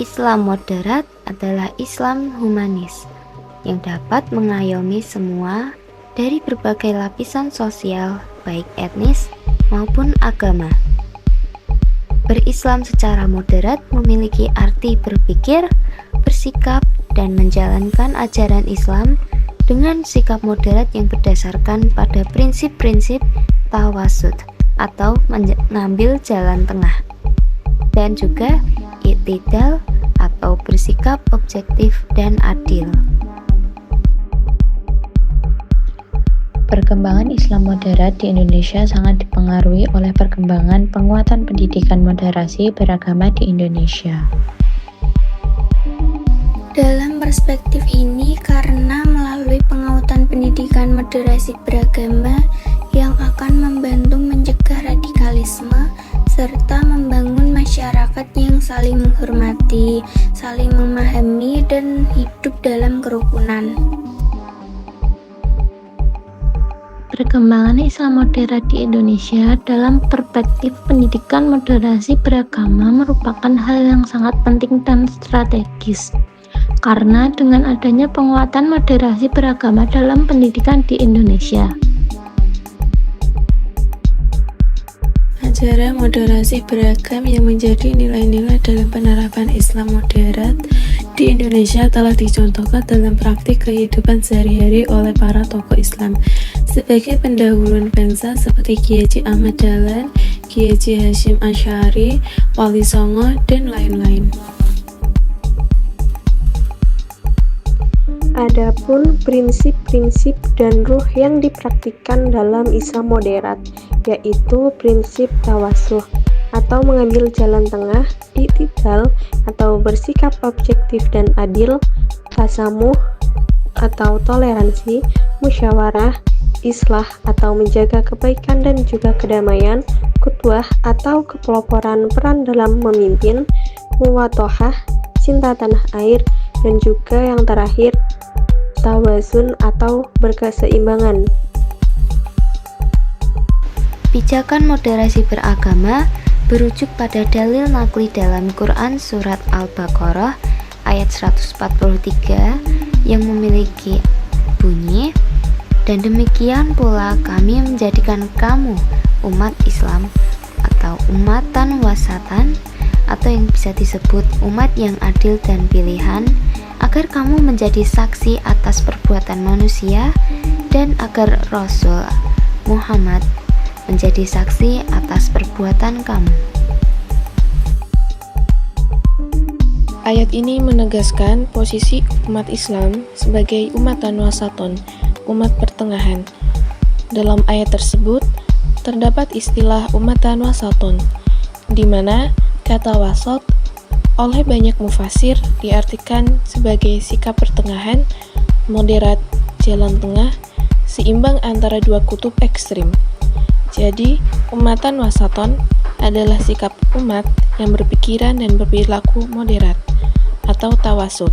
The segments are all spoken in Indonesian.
Islam moderat adalah Islam humanis yang dapat mengayomi semua dari berbagai lapisan sosial, baik etnis maupun agama. Berislam secara moderat memiliki arti berpikir, bersikap, dan menjalankan ajaran Islam dengan sikap moderat yang berdasarkan pada prinsip-prinsip tawasud atau mengambil jalan tengah, dan juga i'tidal atau bersikap objektif dan adil. Perkembangan Islam moderat di Indonesia sangat dipengaruhi oleh perkembangan penguatan pendidikan moderasi beragama di Indonesia. Dalam perspektif ini, karena melalui penguatan pendidikan moderasi beragama yang akan membantu mencegah radikalisme serta membangun masyarakat yang saling menghormati, saling memahami, dan hidup dalam kerukunan. Perkembangan Islam moderat di Indonesia dalam perspektif pendidikan moderasi beragama merupakan hal yang sangat penting dan strategis. Karena dengan adanya penguatan moderasi beragama dalam pendidikan di Indonesia, ajaran moderasi beragam yang menjadi nilai-nilai dalam penerapan Islam moderat di Indonesia telah dicontohkan dalam praktik kehidupan sehari-hari oleh para tokoh Islam sebagai pendahuluan bangsa seperti Kiai Haji Ahmad Dahlan, Kiai Haji Hasyim Asy'ari, Wali Songo, dan lain-lain. Adapun prinsip-prinsip dan ruh yang dipraktikkan dalam Islam moderat, yaitu prinsip tawasuh atau mengambil jalan tengah, i'tidal atau bersikap objektif dan adil, tasamuh atau toleransi, musyawarah, islah atau menjaga kebaikan dan juga kedamaian, qudwah atau kepeloporan peran dalam memimpin, muwatohah, cinta tanah air, dan juga yang terakhir tawazun atau berkeseimbangan. Pijakan moderasi beragama berujuk pada dalil nakli dalam Quran Surat Al-Baqarah ayat 143 yang memiliki bunyi, "Dan demikian pula kami menjadikan kamu umat Islam atau umatan wasatan atau yang bisa disebut umat yang adil dan pilihan, agar kamu menjadi saksi atas perbuatan manusia dan agar Rasul Muhammad menjadi saksi atas perbuatan kamu." Ayat ini menegaskan posisi umat Islam sebagai umatan wasaton, umat pertengahan. Dalam ayat tersebut terdapat istilah umatan wasaton, di mana kata wasat oleh banyak mufasir diartikan sebagai sikap pertengahan, moderat, jalan tengah, seimbang antara dua kutub ekstrim. Jadi, umatan wasaton adalah sikap umat yang berpikiran dan berperilaku moderat atau tawasud,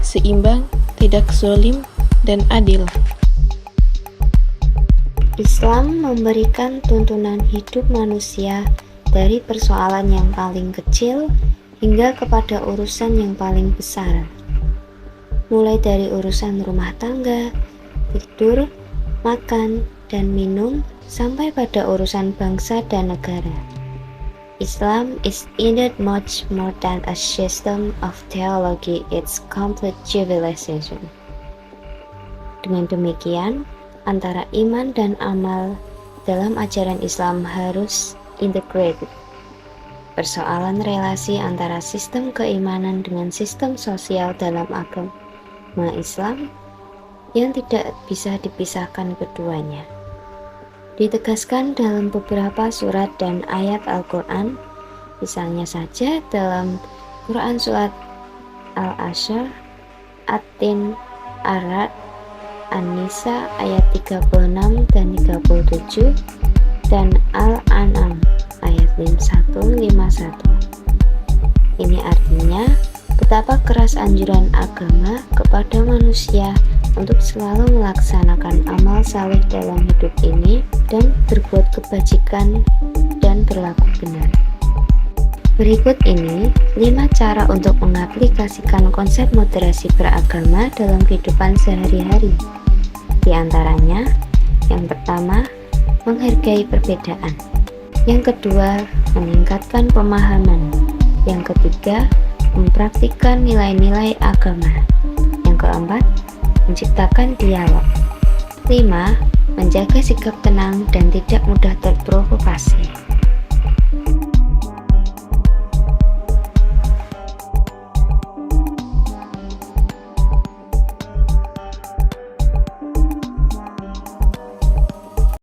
seimbang, tidak zalim, dan adil. Islam memberikan tuntunan hidup manusia dari persoalan yang paling kecil hingga kepada urusan yang paling besar, mulai dari urusan rumah tangga, tidur, makan, dan minum, sampai pada urusan bangsa dan negara. Islam is indeed much more than a system of theology, it's complete civilization. Dengan demikian, antara iman dan amal dalam ajaran Islam harus integrated. Persoalan relasi antara sistem keimanan dengan sistem sosial dalam agama Islam yang tidak bisa dipisahkan keduanya ditegaskan dalam beberapa surat dan ayat Al-Quran, misalnya saja dalam Quran Surat Al-Ashr, At-Tin, Ar-Ra'd, An-Nisa ayat 36 dan 37, dan Al-An'am ayat 51. Ini artinya betapa keras anjuran agama kepada manusia untuk selalu melaksanakan amal saleh dalam hidup ini dan berbuat kebajikan dan berlaku benar. Berikut ini 5 cara untuk mengaplikasikan konsep moderasi beragama dalam kehidupan sehari-hari. Di antaranya, yang pertama, menghargai perbedaan. Yang kedua, meningkatkan pemahaman. Yang ketiga, mempraktikkan nilai-nilai agama. Yang keempat, menciptakan dialog. 5. Menjaga sikap tenang dan tidak mudah terprovokasi